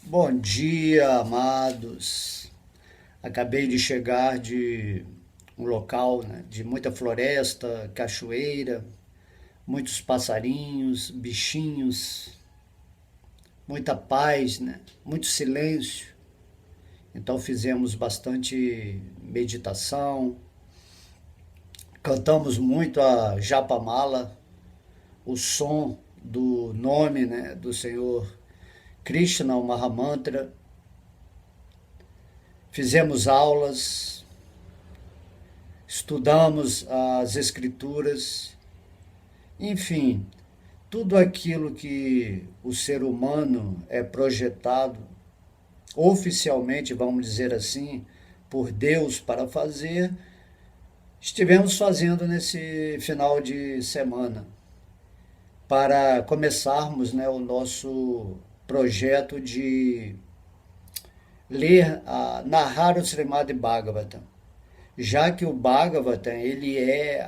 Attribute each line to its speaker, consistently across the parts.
Speaker 1: Bom dia, amados. Acabei de chegar de um local, né, de muita floresta, cachoeira, muitos passarinhos, bichinhos, muita paz, né, muito silêncio. Então fizemos bastante meditação, cantamos muito a Japamala, o som do nome, né, do Senhor Krishna, o Mahamantra. Fizemos aulas, estudamos as escrituras, enfim, tudo aquilo que o ser humano é projetado, oficialmente, vamos dizer assim, por Deus para fazer, estivemos fazendo nesse final de semana, para começarmos, né, o nosso projeto de ler, narrar o Srimad Bhagavatam, já que o Bhagavatam ele é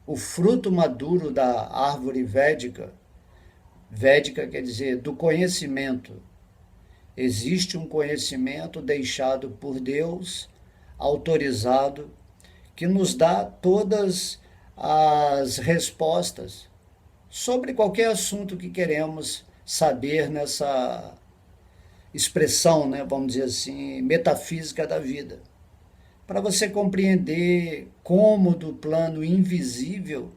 Speaker 1: o fruto maduro da árvore védica. Védica quer dizer do conhecimento. Existe um conhecimento deixado por Deus, autorizado, que nos dá todas as respostas sobre qualquer assunto que queremos saber nessa expressão, né, vamos dizer assim, metafísica da vida. Para você compreender como do plano invisível,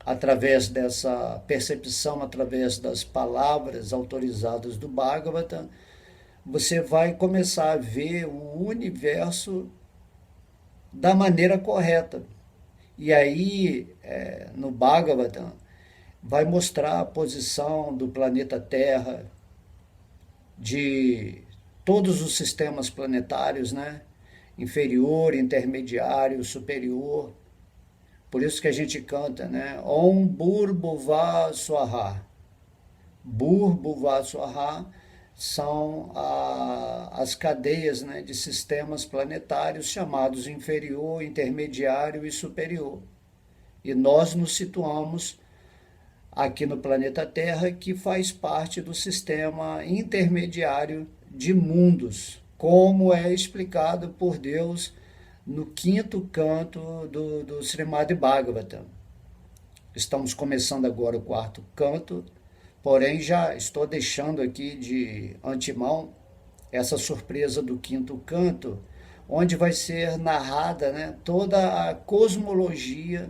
Speaker 1: através dessa percepção, através das palavras autorizadas do Bhagavatam, você vai começar a ver o universo da maneira correta. E aí, no Bhagavatam, vai mostrar a posição do planeta Terra, de todos os sistemas planetários, né? Inferior, intermediário, superior. Por isso que a gente canta, né? Om Bhur Bhuva Swaha. Bhur Bhuva Swaha são as cadeias, né, de sistemas planetários chamados inferior, intermediário e superior. E nós nos situamos aqui no planeta Terra, que faz parte do sistema intermediário de mundos, como é explicado por Deus no quinto canto do Srimad Bhagavatam. Estamos começando agora o quarto canto, porém já estou deixando aqui de antemão essa surpresa do quinto canto, onde vai ser narrada, né, toda a cosmologia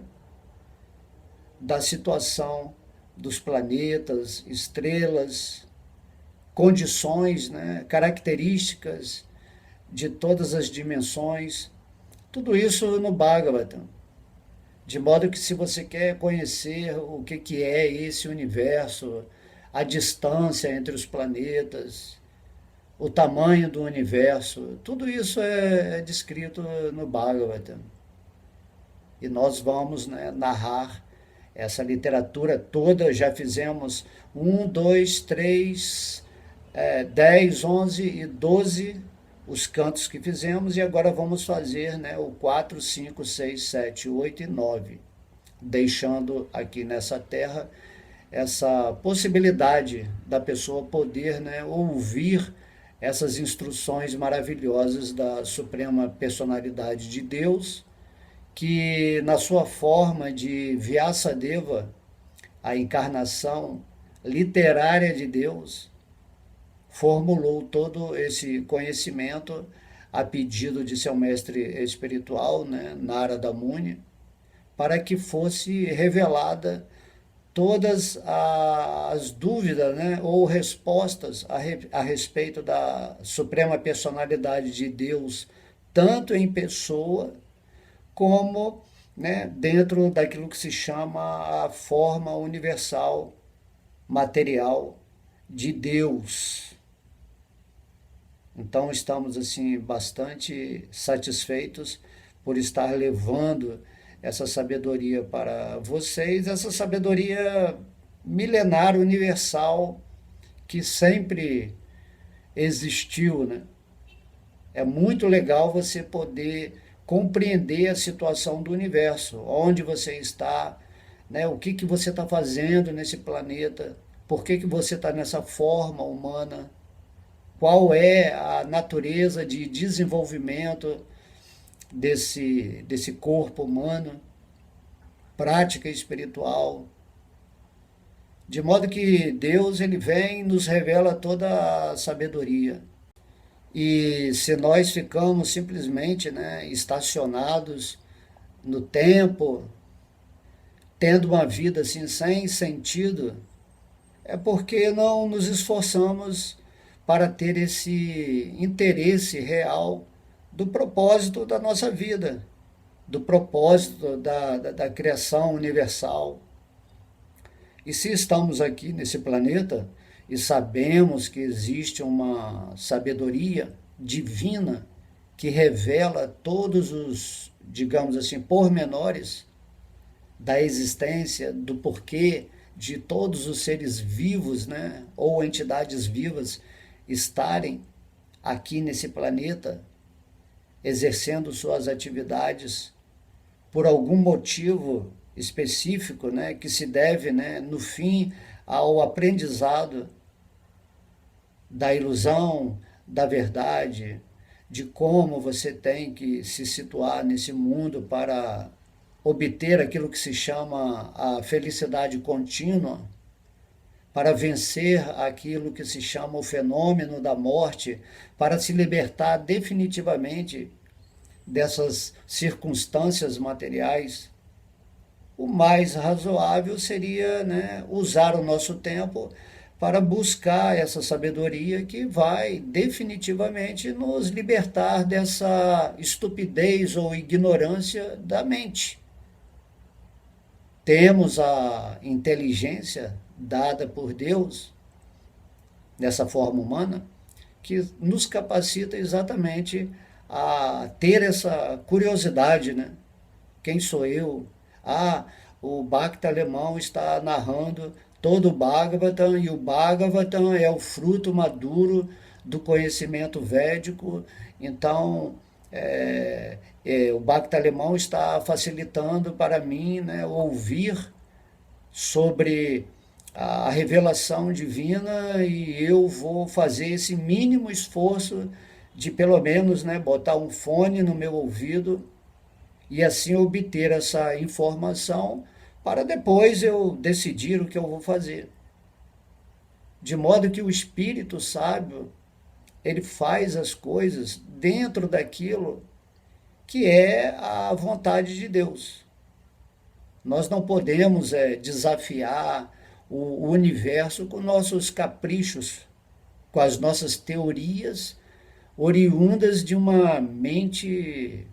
Speaker 1: da situação dos planetas, estrelas, condições, né, características de todas as dimensões, tudo isso no Bhagavatam. De modo que se você quer conhecer o que é esse universo, a distância entre os planetas, o tamanho do universo, tudo isso é descrito no Bhagavatam. E nós vamos, né, narrar essa literatura toda. Já fizemos 1, 2, 3, 10, 11 e 12 os cantos que fizemos, e agora vamos fazer, né, o 4, 5, 6, 7, 8 e 9, deixando aqui nessa terra essa possibilidade da pessoa poder, né, ouvir essas instruções maravilhosas da Suprema Personalidade de Deus, que na sua forma de Vyasadeva, a encarnação literária de Deus, formulou todo esse conhecimento a pedido de seu mestre espiritual, né, Narada Muni, para que fosse revelada todas as dúvidas, né, ou respostas a respeito da Suprema Personalidade de Deus, tanto em pessoa como, né, dentro daquilo que se chama a forma universal material de Deus. Então estamos assim bastante satisfeitos por estar levando essa sabedoria para vocês, essa sabedoria milenar universal que sempre existiu, né? É muito legal você poder compreender a situação do universo, onde você está, né? O que você está fazendo nesse planeta, Por que que você está nessa forma humana? Qual é a natureza de desenvolvimento desse corpo humano? Prática espiritual. De modo que Deus ele vem e nos revela toda a sabedoria. E se nós ficamos simplesmente, né, estacionados no tempo, tendo uma vida assim sem sentido, é porque não nos esforçamos para ter esse interesse real do propósito da nossa vida, do propósito da criação universal. E se estamos aqui nesse planeta e sabemos que existe uma sabedoria divina que revela todos os, digamos assim, pormenores da existência, do porquê de todos os seres vivos, né, ou entidades vivas estarem aqui nesse planeta, exercendo suas atividades por algum motivo específico, né, que se deve, né, no fim, ao aprendizado da ilusão, da verdade, de como você tem que se situar nesse mundo para obter aquilo que se chama a felicidade contínua, para vencer aquilo que se chama o fenômeno da morte, para se libertar definitivamente dessas circunstâncias materiais. O mais razoável seria, né, usar o nosso tempo para buscar essa sabedoria que vai definitivamente nos libertar dessa estupidez ou ignorância da mente. Temos a inteligência dada por Deus, dessa forma humana, que nos capacita exatamente a ter essa curiosidade, né? Quem sou eu? Ah, o Bhakta alemão está narrando todo o Bhagavatam, e o Bhagavatam é o fruto maduro do conhecimento védico. Então, o Bhakta alemão está facilitando para mim, né, ouvir sobre a revelação divina, e eu vou fazer esse mínimo esforço de pelo menos, né, botar um fone no meu ouvido e assim obter essa informação para depois eu decidir o que eu vou fazer. De modo que o espírito sábio, ele faz as coisas dentro daquilo que é a vontade de Deus. Nós não podemos desafiar o universo com nossos caprichos, com as nossas teorias oriundas de uma mente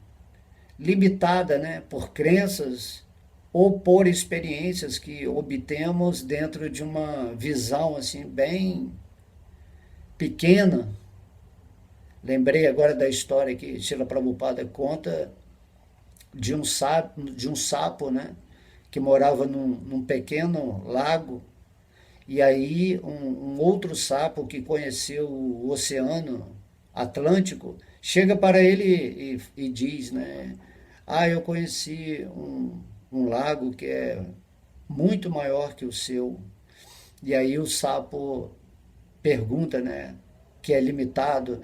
Speaker 1: limitada, né, por crenças ou por experiências que obtemos dentro de uma visão assim bem pequena. Lembrei agora da história que Srila Prabhupada conta de um sapo, né, que morava num pequeno lago, e aí um outro sapo que conheceu o Oceano Atlântico chega para ele e diz, né, ah, eu conheci um lago que é muito maior que o seu. E aí o sapo pergunta, né, que é limitado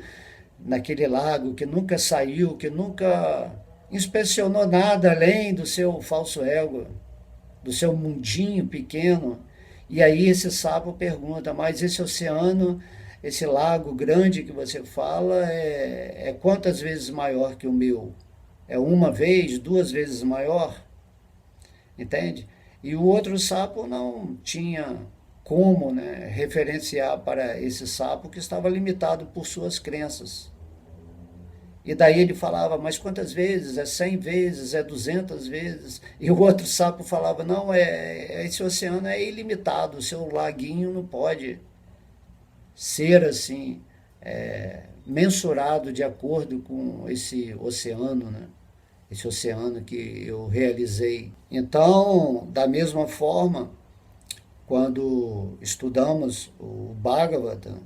Speaker 1: naquele lago, que nunca saiu, que nunca inspecionou nada além do seu falso ego, do seu mundinho pequeno. E aí esse sapo pergunta, mas esse oceano, esse lago grande que você fala, é quantas vezes maior que o meu? É uma vez, duas vezes maior? Entende? E o outro sapo não tinha como, né, referenciar para esse sapo que estava limitado por suas crenças. E daí ele falava, mas quantas vezes? É 100 vezes? É 200 vezes? E o outro sapo falava, não, esse oceano é ilimitado, o seu laguinho não pode ser assim, mensurado de acordo com esse oceano, né? Esse oceano que eu realizei. Então, da mesma forma, quando estudamos o Bhagavatam,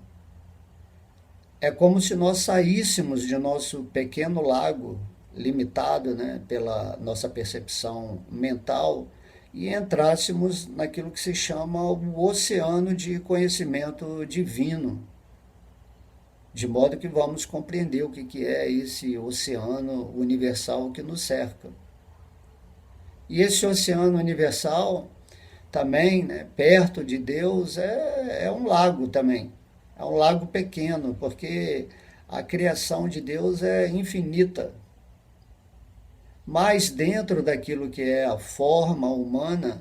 Speaker 1: é como se nós saíssemos de nosso pequeno lago, limitado, né, pela nossa percepção mental, e entrássemos naquilo que se chama o oceano de conhecimento divino, de modo que vamos compreender o que é esse oceano universal que nos cerca. E esse oceano universal também, né, perto de Deus, é um lago também. É um lago pequeno, porque a criação de Deus é infinita. Mas dentro daquilo que é a forma humana,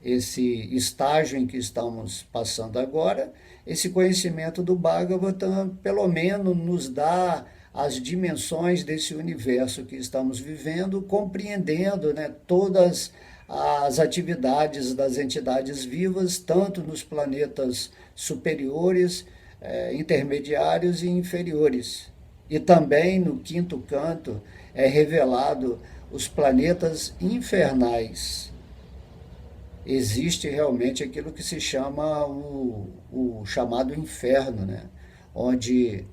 Speaker 1: esse estágio em que estamos passando agora, esse conhecimento do Bhagavatam, pelo menos, nos dá as dimensões desse universo que estamos vivendo, compreendendo, né, todas as atividades das entidades vivas, tanto nos planetas superiores, intermediários e inferiores. E também no quinto canto é revelado os planetas infernais. Existe realmente aquilo que se chama o chamado inferno, né? Onde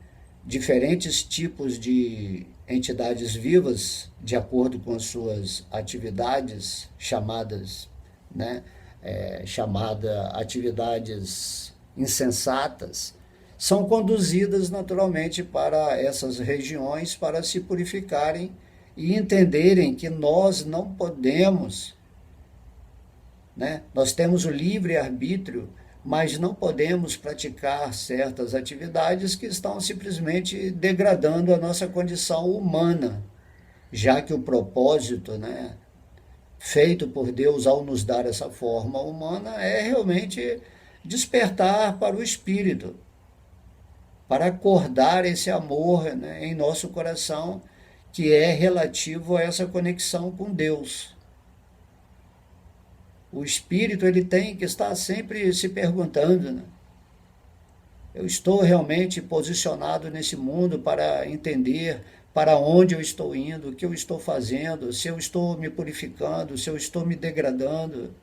Speaker 1: diferentes tipos de entidades vivas, de acordo com as suas atividades chamadas, né, atividades insensatas, são conduzidas naturalmente para essas regiões para se purificarem e entenderem que nós não podemos, né? Nós temos o livre-arbítrio, mas não podemos praticar certas atividades que estão simplesmente degradando a nossa condição humana, já que o propósito, né, feito por Deus ao nos dar essa forma humana é realmente despertar para o espírito, para acordar esse amor, né, em nosso coração, que é relativo a essa conexão com Deus. O espírito ele tem que estar sempre se perguntando, né? Eu estou realmente posicionado nesse mundo para entender para onde eu estou indo, o que eu estou fazendo, se eu estou me purificando, se eu estou me degradando,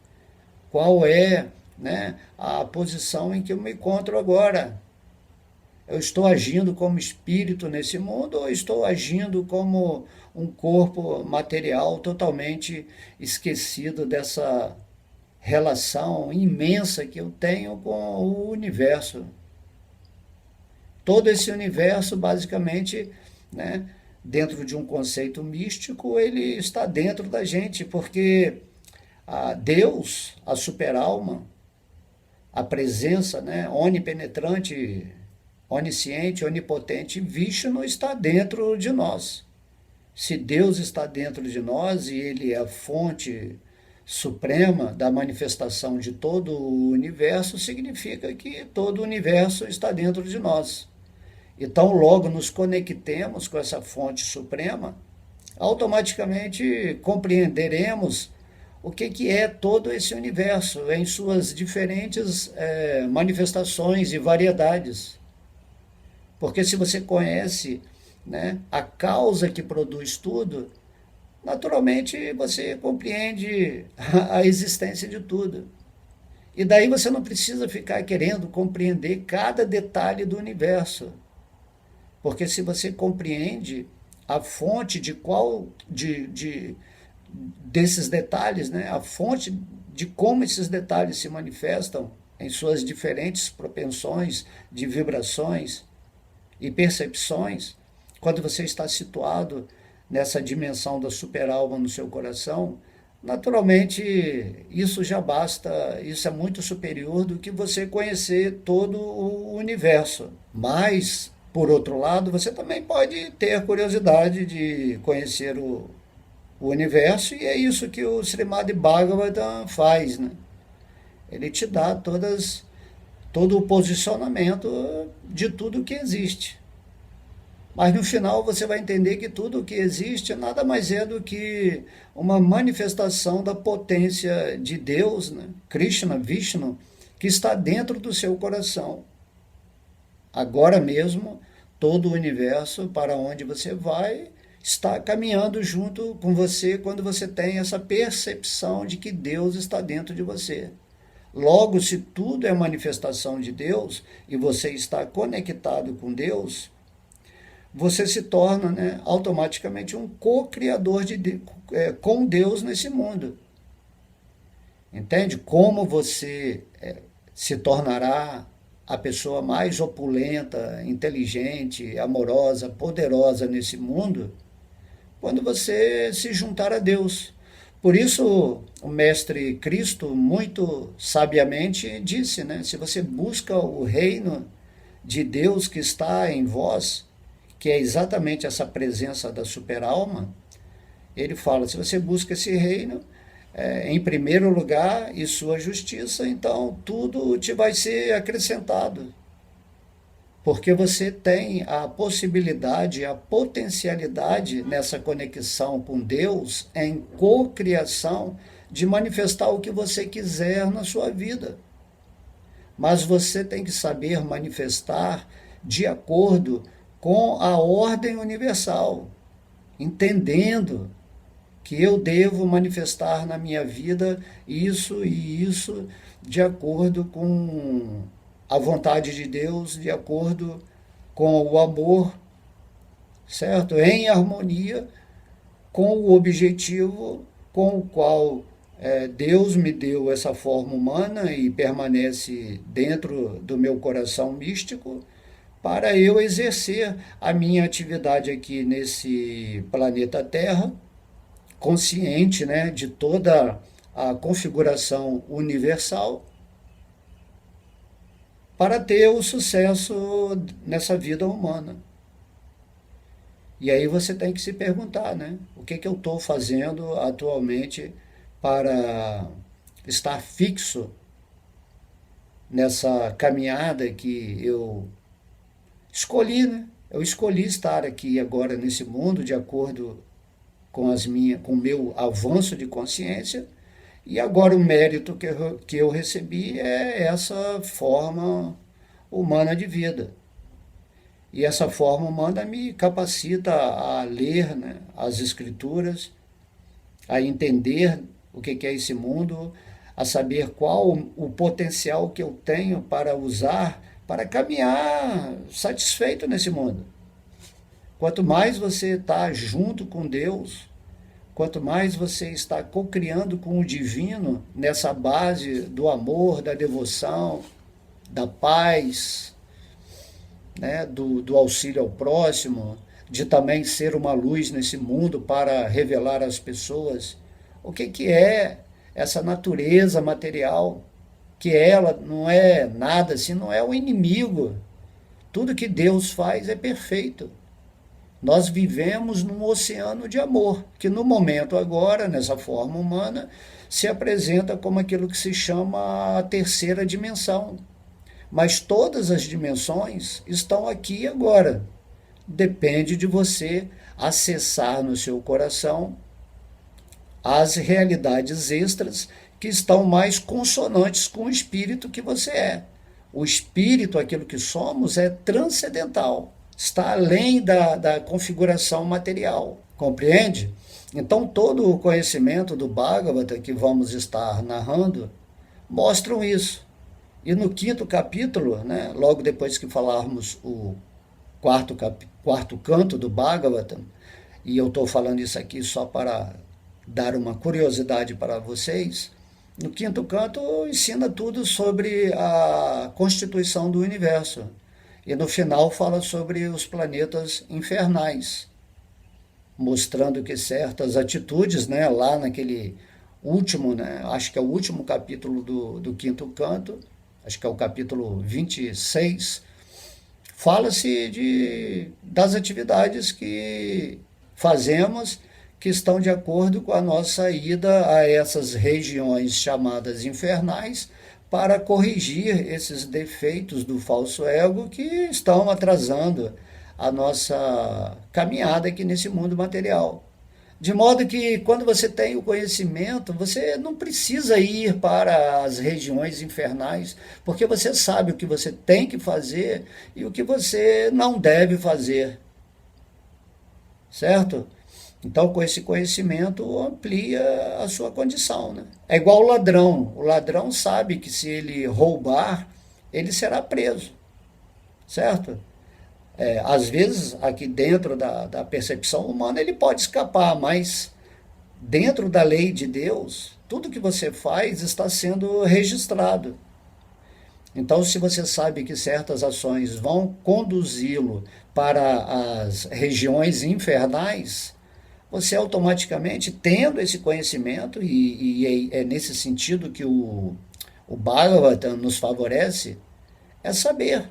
Speaker 1: qual é, né, a posição em que eu me encontro agora. Eu estou agindo como espírito nesse mundo ou estou agindo como um corpo material totalmente esquecido dessa relação imensa que eu tenho com o universo? Todo esse universo, basicamente, né, dentro de um conceito místico, ele está dentro da gente, porque Deus, a superalma, a presença, né, onipenetrante, onisciente, onipotente, Vishnu está dentro de nós. Se Deus está dentro de nós e Ele é a fonte suprema da manifestação de todo o universo, significa que todo o universo está dentro de nós. Então, logo nos conectemos com essa fonte suprema, automaticamente compreenderemos o que é todo esse universo em suas diferentes manifestações e variedades. Porque se você conhece, né, a causa que produz tudo, naturalmente você compreende a existência de tudo. E daí você não precisa ficar querendo compreender cada detalhe do universo. Porque se você compreende a fonte desses detalhes, né, a fonte de como esses detalhes se manifestam em suas diferentes propensões de vibrações e percepções, quando você está situado nessa dimensão da superalma no seu coração, naturalmente isso já basta, isso é muito superior do que você conhecer todo o universo. Mas, por outro lado, você também pode ter curiosidade de conhecer o universo, e é isso que o Srimad Bhagavatam faz, né? Ele te dá todo o posicionamento de tudo que existe. Mas no final você vai entender que tudo o que existe nada mais é do que uma manifestação da potência de Deus, né? Krishna, Vishnu, que está dentro do seu coração. Agora mesmo, todo o universo para onde você vai está caminhando junto com você quando você tem essa percepção de que Deus está dentro de você. Logo, se tudo é manifestação de Deus e você está conectado com Deus, você se torna, né, automaticamente um co-criador com Deus nesse mundo. Entende? Como você se tornará a pessoa mais opulenta, inteligente, amorosa, poderosa nesse mundo quando você se juntar a Deus. Por isso, o Mestre Cristo, muito sabiamente, disse, né? Se você busca o reino de Deus que está em vós, que é exatamente essa presença da super-alma, ele fala, se você busca esse reino, em primeiro lugar, e sua justiça, então tudo te vai ser acrescentado. Porque você tem a possibilidade, a potencialidade nessa conexão com Deus, em cocriação, de manifestar o que você quiser na sua vida. Mas você tem que saber manifestar de acordo com a ordem universal, entendendo que eu devo manifestar na minha vida isso e isso de acordo com a vontade de Deus, de acordo com o amor, certo? Em harmonia com o objetivo com o qual Deus me deu essa forma humana e permanece dentro do meu coração místico para eu exercer a minha atividade aqui nesse planeta Terra, consciente, né, de toda a configuração universal, para ter o sucesso nessa vida humana. E aí você tem que se perguntar, né? O que que eu estou fazendo atualmente para estar fixo nessa caminhada que eu escolhi, né? Eu escolhi estar aqui agora nesse mundo de acordo com o meu avanço de consciência, e agora o mérito que eu recebi é essa forma humana de vida. E essa forma humana me capacita a ler, né, as escrituras, a entender o que é esse mundo, a saber qual o potencial que eu tenho para usar para caminhar satisfeito nesse mundo. Quanto mais você está junto com Deus, quanto mais você está cocriando com o divino nessa base do amor, da devoção, da paz, né, do auxílio ao próximo, de também ser uma luz nesse mundo para revelar às pessoas o que é essa natureza material, que ela não é nada assim, não é o inimigo. Tudo que Deus faz é perfeito. Nós vivemos num oceano de amor, que no momento agora, nessa forma humana, se apresenta como aquilo que se chama a terceira dimensão. Mas todas as dimensões estão aqui e agora. Depende de você acessar no seu coração as realidades extras que estão mais consonantes com o espírito que você é. O espírito, aquilo que somos, é transcendental, está além da configuração material, compreende? Então todo o conhecimento do Bhagavata que vamos estar narrando mostram isso. E no quinto capítulo, né, logo depois que falarmos o quarto canto do Bhagavatam, e eu estou falando isso aqui só para dar uma curiosidade para vocês, no quinto canto ensina tudo sobre a constituição do universo. E no final fala sobre os planetas infernais, mostrando que certas atitudes, né, lá naquele último, né, acho que é o último capítulo do quinto canto, acho que é o capítulo 26, fala-se das atividades que fazemos que estão de acordo com a nossa ida a essas regiões chamadas infernais para corrigir esses defeitos do falso ego que estão atrasando a nossa caminhada aqui nesse mundo material. De modo que, quando você tem o conhecimento, você não precisa ir para as regiões infernais, porque você sabe o que você tem que fazer e o que você não deve fazer. Certo? Então, com esse conhecimento, amplia a sua condição. Né? É igual o ladrão. O ladrão sabe que se ele roubar, ele será preso. Certo? Às vezes, aqui dentro da percepção humana, ele pode escapar, mas dentro da lei de Deus, Tudo que você faz está sendo registrado. Então, se você sabe que certas ações vão conduzi-lo para as regiões infernais, você automaticamente, tendo esse conhecimento, e é nesse sentido que o Bhagavatam nos favorece, é saber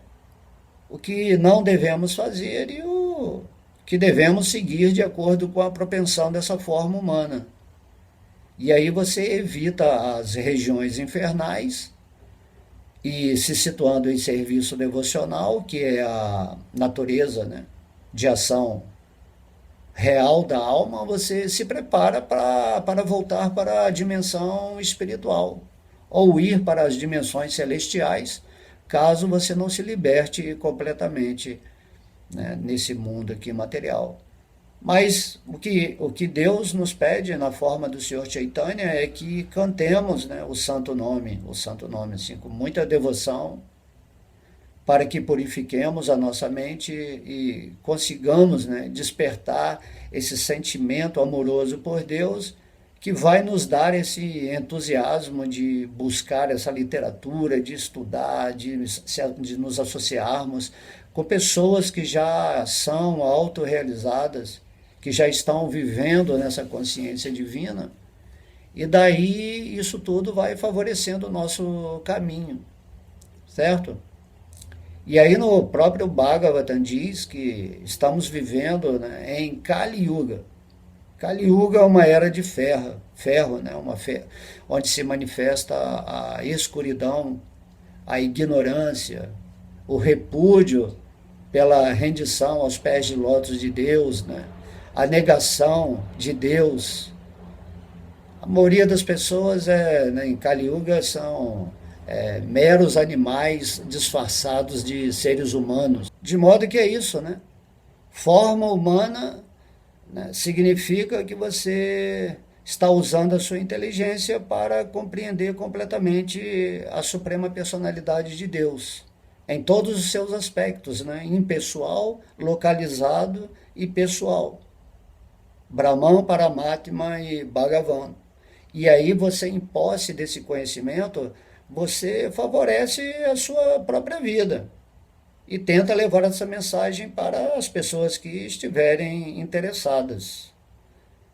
Speaker 1: o que não devemos fazer e o que devemos seguir de acordo com a propensão dessa forma humana. E aí você evita as regiões infernais e se situando em serviço devocional, que é a natureza, né, de ação real da alma, você se prepara para voltar para a dimensão espiritual ou ir para as dimensões celestiais, caso você não se liberte completamente, né, nesse mundo aqui material. Mas o que Deus nos pede na forma do Senhor Chaitanya é que cantemos, né, o santo nome assim, com muita devoção, para que purifiquemos a nossa mente e consigamos, né, despertar esse sentimento amoroso por Deus, que vai nos dar esse entusiasmo de buscar essa literatura, de estudar, de nos associarmos com pessoas que já são autorrealizadas, que já estão vivendo nessa consciência divina, e daí isso tudo vai favorecendo o nosso caminho, certo? E aí no próprio Bhagavatam diz que estamos vivendo, né, em Kali Yuga. Kali Yuga é uma era de ferro, né, onde se manifesta a escuridão, a ignorância, o repúdio pela rendição aos pés de lótus de Deus, né, a negação de Deus. A maioria das pessoas né, em Kali Yuga são meros animais disfarçados de seres humanos. De modo que é isso, né? Forma humana, né, significa que você está usando a sua inteligência para compreender completamente a suprema personalidade de Deus, em todos os seus aspectos, né? Impessoal, localizado e pessoal. Brahman, Paramatma e Bhagavan. E aí você, em posse desse conhecimento, você favorece a sua própria vida e tenta levar essa mensagem para as pessoas que estiverem interessadas.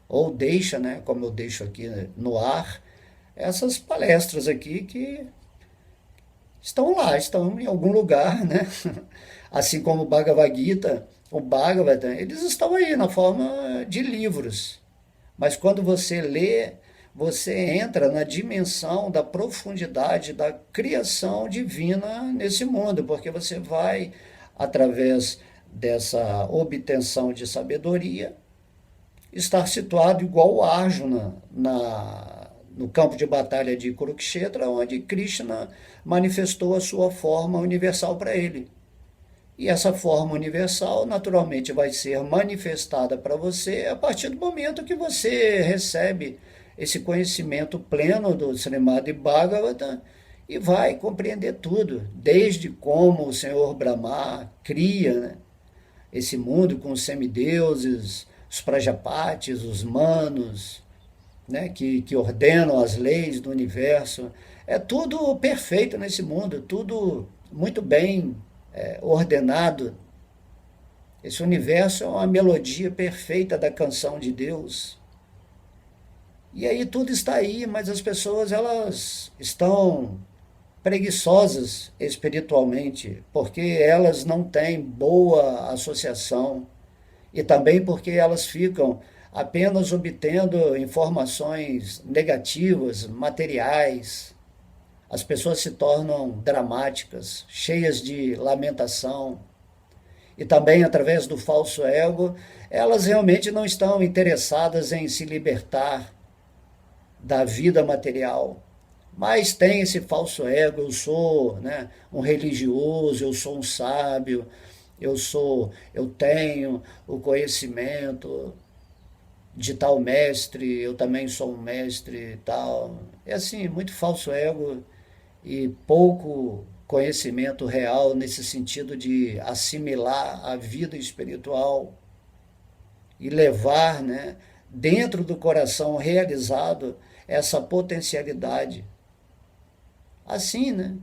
Speaker 1: Ou deixa, né, como eu deixo aqui no ar, essas palestras aqui que estão lá, estão em algum lugar, né? Assim como o Bhagavad Gita, o Bhagavatam, eles estão aí na forma de livros. Mas quando você lê, você entra na dimensão da profundidade da criação divina nesse mundo, porque você vai, através dessa obtenção de sabedoria, estar situado igual o Arjuna no campo de batalha de Kurukshetra, onde Krishna manifestou a sua forma universal para ele. E essa forma universal, naturalmente, vai ser manifestada para você a partir do momento que você recebe esse conhecimento pleno do Srimad Bhagavatam e vai compreender tudo, desde como o Senhor Brahma cria, né, esse mundo com os semideuses, os Prajapatis, os manos, né, que ordenam as leis do universo. É tudo perfeito nesse mundo, tudo muito bem ordenado. Esse universo é uma melodia perfeita da canção de Deus. E aí tudo está aí, mas as pessoas elas estão preguiçosas espiritualmente, porque elas não têm boa associação e também porque elas ficam apenas obtendo informações negativas, materiais. As pessoas se tornam dramáticas, cheias de lamentação. E também, através do falso ego, elas realmente não estão interessadas em se libertar da vida material. Mas tem esse falso ego, eu sou, né, um religioso, eu sou um sábio, eu tenho o conhecimento de tal mestre, eu também sou um mestre e tal. É assim, muito falso ego e pouco conhecimento real nesse sentido de assimilar a vida espiritual e levar, né, dentro do coração realizado essa potencialidade. Assim, né?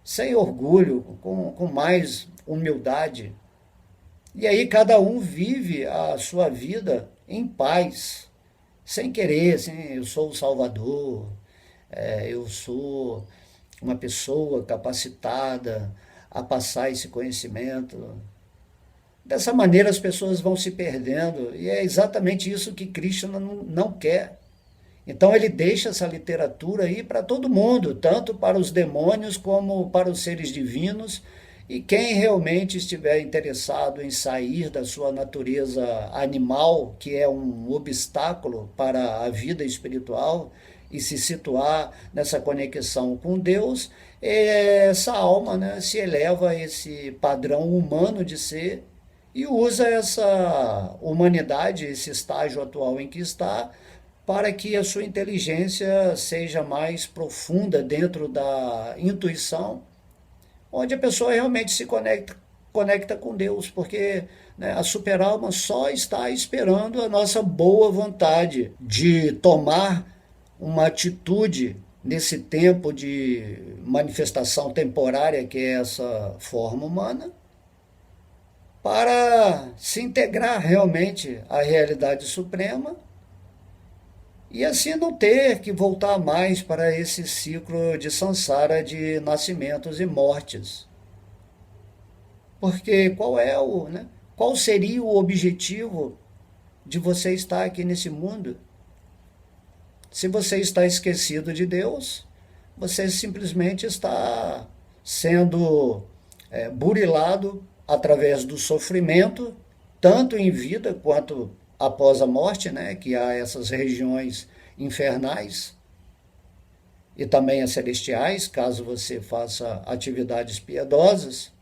Speaker 1: Sem orgulho, com mais humildade. E aí cada um vive a sua vida em paz, sem querer, assim, eu sou o Salvador, eu sou uma pessoa capacitada a passar esse conhecimento. Dessa maneira as pessoas vão se perdendo, e é exatamente isso que Krishna não quer. Então ele deixa essa literatura aí para todo mundo, tanto para os demônios como para os seres divinos, e quem realmente estiver interessado em sair da sua natureza animal, que é um obstáculo para a vida espiritual, e se situar nessa conexão com Deus, essa alma, né, se eleva a esse padrão humano de ser e usa essa humanidade, esse estágio atual em que está, para que a sua inteligência seja mais profunda dentro da intuição, onde a pessoa realmente se conecta com Deus, porque, né, a superalma só está esperando a nossa boa vontade de tomar uma atitude nesse tempo de manifestação temporária que é essa forma humana, para se integrar realmente à realidade suprema e assim não ter que voltar mais para esse ciclo de samsara de nascimentos e mortes. Porque qual seria o objetivo de você estar aqui nesse mundo? Se você está esquecido de Deus, você simplesmente está sendo burilado através do sofrimento, tanto em vida quanto após a morte, né, que há essas regiões infernais e também as celestiais, caso você faça atividades piedosas,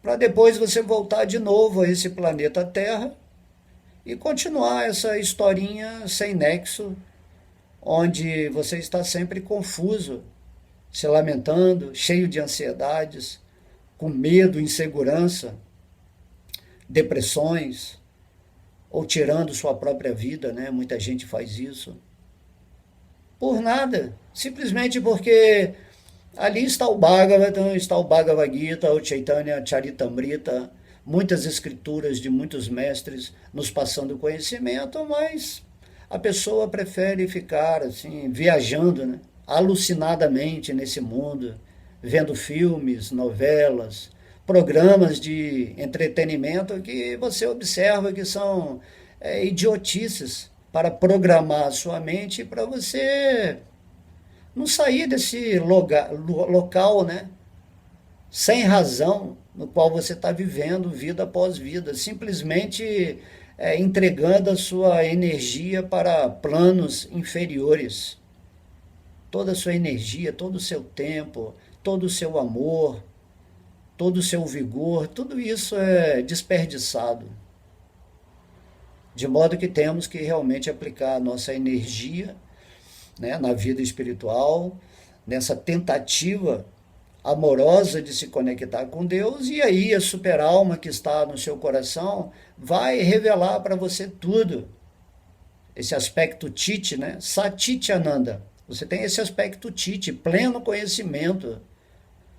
Speaker 1: para depois você voltar de novo a esse planeta Terra e continuar essa historinha sem nexo, onde você está sempre confuso, se lamentando, cheio de ansiedades, com medo, insegurança, depressões, ou tirando sua própria vida, né? Muita gente faz isso. Por nada, simplesmente porque ali está o Bhagavatam, está o Bhagavad Gita, o Chaitanya Charitamrita, muitas escrituras de muitos mestres nos passando conhecimento, mas a pessoa prefere ficar assim, viajando, né, alucinadamente nesse mundo, vendo filmes, novelas, programas de entretenimento que você observa que são idiotices para programar a sua mente para você não sair desse local, né, sem razão, no qual você está vivendo vida após vida, simplesmente entregando a sua energia para planos inferiores. Toda a sua energia, todo o seu tempo, todo o seu amor, todo o seu vigor, tudo isso é desperdiçado. De modo que temos que realmente aplicar a nossa energia, né, na vida espiritual, nessa tentativa amorosa de se conectar com Deus, e aí a superalma que está no seu coração vai revelar para você tudo. Esse aspecto Tite, né? Satityananda. Você tem esse aspecto Tite, pleno conhecimento.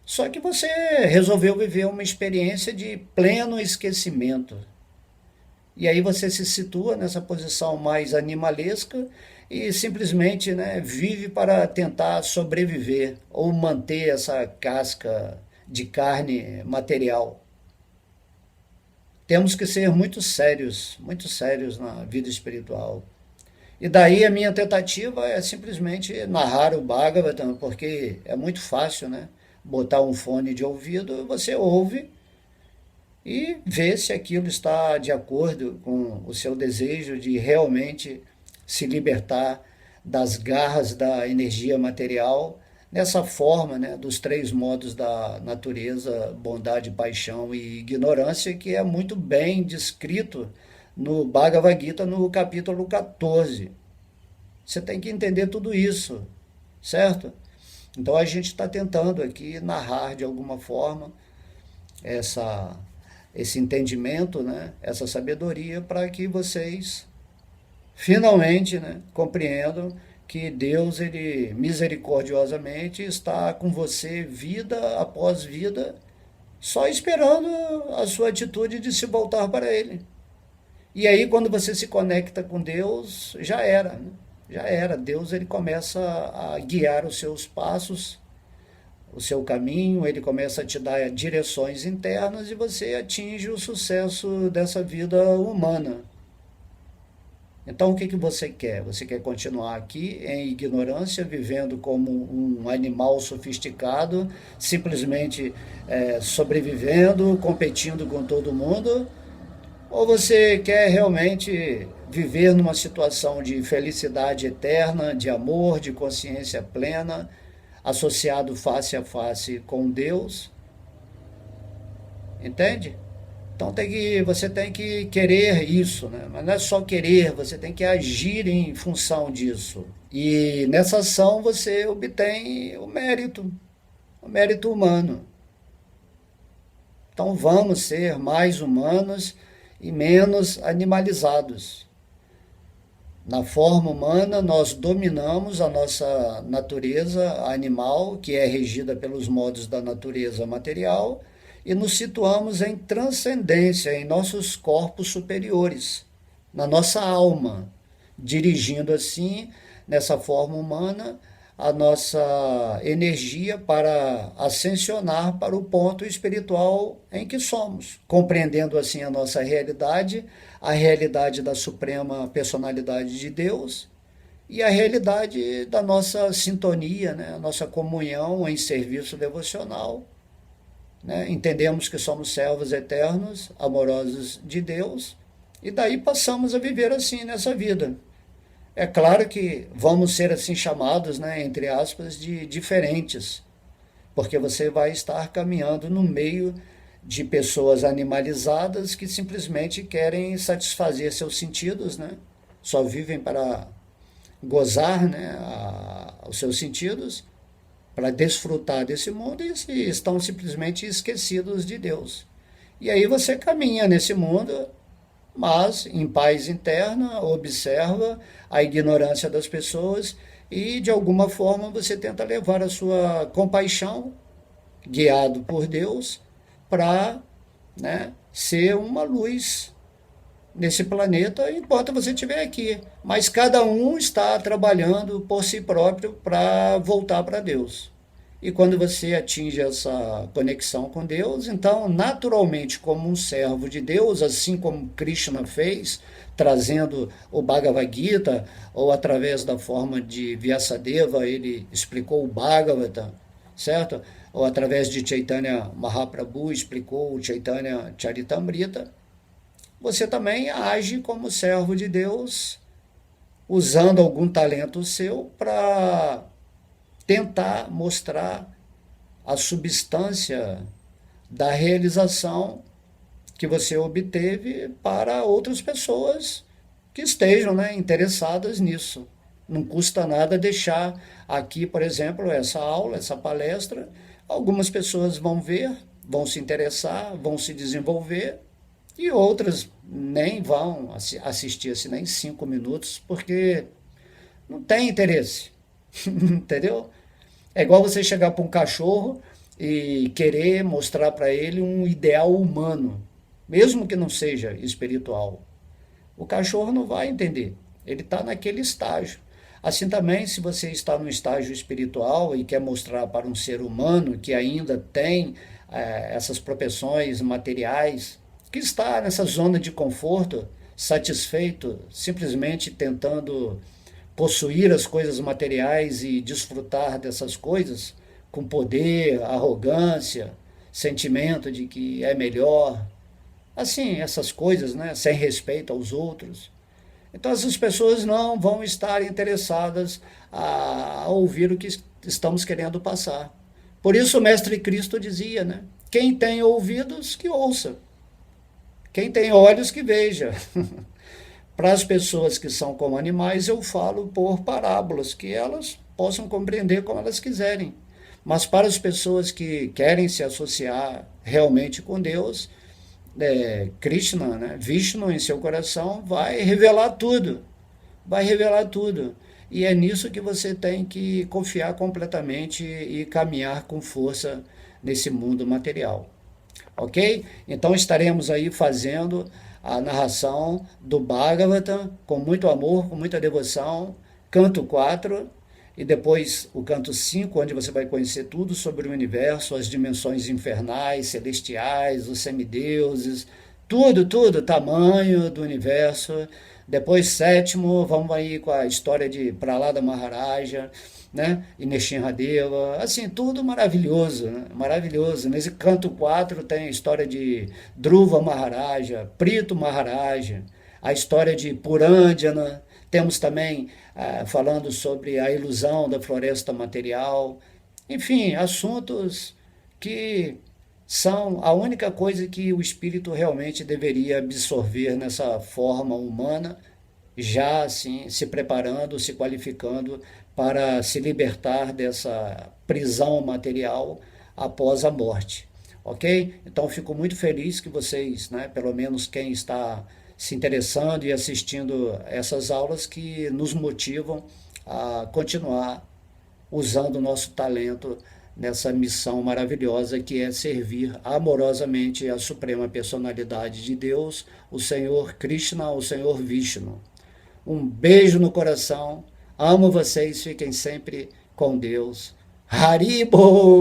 Speaker 1: Só que você resolveu viver uma experiência de pleno esquecimento. E aí você se situa nessa posição mais animalesca e simplesmente, né, vive para tentar sobreviver ou manter essa casca de carne material. Temos que ser muito sérios na vida espiritual. E daí a minha tentativa é simplesmente narrar o Bhagavatam, porque é muito fácil, né? Botar um fone de ouvido, você ouve e vê se aquilo está de acordo com o seu desejo de realmente se libertar das garras da energia material, nessa forma, né, dos três modos da natureza, bondade, paixão e ignorância, que é muito bem descrito no Bhagavad Gita, no capítulo 14. Você tem que entender tudo isso, certo? Então a gente está tentando aqui narrar de alguma forma esse entendimento, né, essa sabedoria, para que vocês finalmente, né, compreendam que Deus, ele misericordiosamente está com você vida após vida, só esperando a sua atitude de se voltar para Ele. E aí, quando você se conecta com Deus, já era, né? Já era. Deus, ele começa a guiar os seus passos, o seu caminho, ele começa a te dar direções internas e você atinge o sucesso dessa vida humana. Então, o que que você quer? Você quer continuar aqui em ignorância, vivendo como um animal sofisticado, simplesmente sobrevivendo, competindo com todo mundo? Ou você quer realmente viver numa situação de felicidade eterna, de amor, de consciência plena, associado face a face com Deus? Entende? Então você tem que querer isso, né? Mas não é só querer, você tem que agir em função disso. E nessa ação você obtém o mérito humano. Então vamos ser mais humanos e menos animalizados. Na forma humana, nós dominamos a nossa natureza animal, que é regida pelos modos da natureza material, e nos situamos em transcendência em nossos corpos superiores, na nossa alma, dirigindo assim, nessa forma humana, a nossa energia para ascensionar para o ponto espiritual em que somos, compreendendo assim a realidade da suprema personalidade de Deus e a realidade da nossa sintonia, né? A nossa comunhão em serviço devocional, né? Entendemos que somos servos eternos, amorosos de Deus, e daí passamos a viver assim nessa vida. É claro que vamos ser assim chamados, né, entre aspas, de diferentes, porque você vai estar caminhando no meio de pessoas animalizadas que simplesmente querem satisfazer seus sentidos, né? Só vivem para gozar, né, os seus sentidos, para desfrutar desse mundo e estão simplesmente esquecidos de Deus. E aí você caminha nesse mundo, mas em paz interna, observa a ignorância das pessoas e de alguma forma você tenta levar a sua compaixão, guiado por Deus, para, né, ser uma luz nesse planeta enquanto você estiver aqui. Mas cada um está trabalhando por si próprio para voltar para Deus. E quando você atinge essa conexão com Deus, então, naturalmente, como um servo de Deus, assim como Krishna fez, trazendo o Bhagavad Gita, ou através da forma de Vyasadeva, ele explicou o Bhagavata, certo? Ou através de Chaitanya Mahaprabhu, explicou o Chaitanya Charitamrita, você também age como servo de Deus, usando algum talento seu para tentar mostrar a substância da realização que você obteve para outras pessoas que estejam, né, interessadas nisso. Não custa nada deixar aqui, por exemplo, essa aula, essa palestra. Algumas pessoas vão ver, vão se interessar, vão se desenvolver, e outras nem vão assistir assim, nem 5 minutos, porque não tem interesse. Entendeu? É igual você chegar para um cachorro e querer mostrar para ele um ideal humano, mesmo que não seja espiritual. O cachorro não vai entender. Ele está naquele estágio. Assim também, se você está no estágio espiritual e quer mostrar para um ser humano que ainda tem essas propensões materiais, que está nessa zona de conforto, satisfeito, simplesmente tentando possuir as coisas materiais e desfrutar dessas coisas com poder, arrogância, sentimento de que é melhor, assim, essas coisas, né, sem respeito aos outros. Então essas pessoas não vão estar interessadas a ouvir o que estamos querendo passar. Por isso o Mestre Cristo dizia, né, quem tem ouvidos que ouça, quem tem olhos que veja. Para as pessoas que são como animais, eu falo por parábolas, que elas possam compreender como elas quiserem. Mas para as pessoas que querem se associar realmente com Deus, Krishna, né, Vishnu em seu coração, vai revelar tudo. Vai revelar tudo. e é nisso que você tem que confiar completamente e caminhar com força nesse mundo material. Ok? Então estaremos aí fazendo a narração do Bhagavatam com muito amor, com muita devoção, canto 4 e depois o canto 5, onde você vai conhecer tudo sobre o universo, as dimensões infernais, celestiais, os semideuses, tudo, tudo, tamanho do universo. Depois, sétimo, vamos aí com a história de Prahlada Maharaja, né? E Nrsimhadeva, assim, tudo maravilhoso, né? Maravilhoso. Nesse canto 4 tem a história de Dhruva Maharaja, Prito Maharaja, a história de Purandjana, temos também falando sobre a ilusão da floresta material, enfim, assuntos que são a única coisa que o espírito realmente deveria absorver nessa forma humana, já assim se preparando, se qualificando para se libertar dessa prisão material após a morte. Ok? Então fico muito feliz que vocês, né, pelo menos quem está se interessando e assistindo essas aulas, que nos motivam a continuar usando o nosso talento nessa missão maravilhosa que é servir amorosamente a suprema personalidade de Deus, o Senhor Krishna, o Senhor Vishnu. Um beijo no coração, amo vocês, fiquem sempre com Deus. Haribo!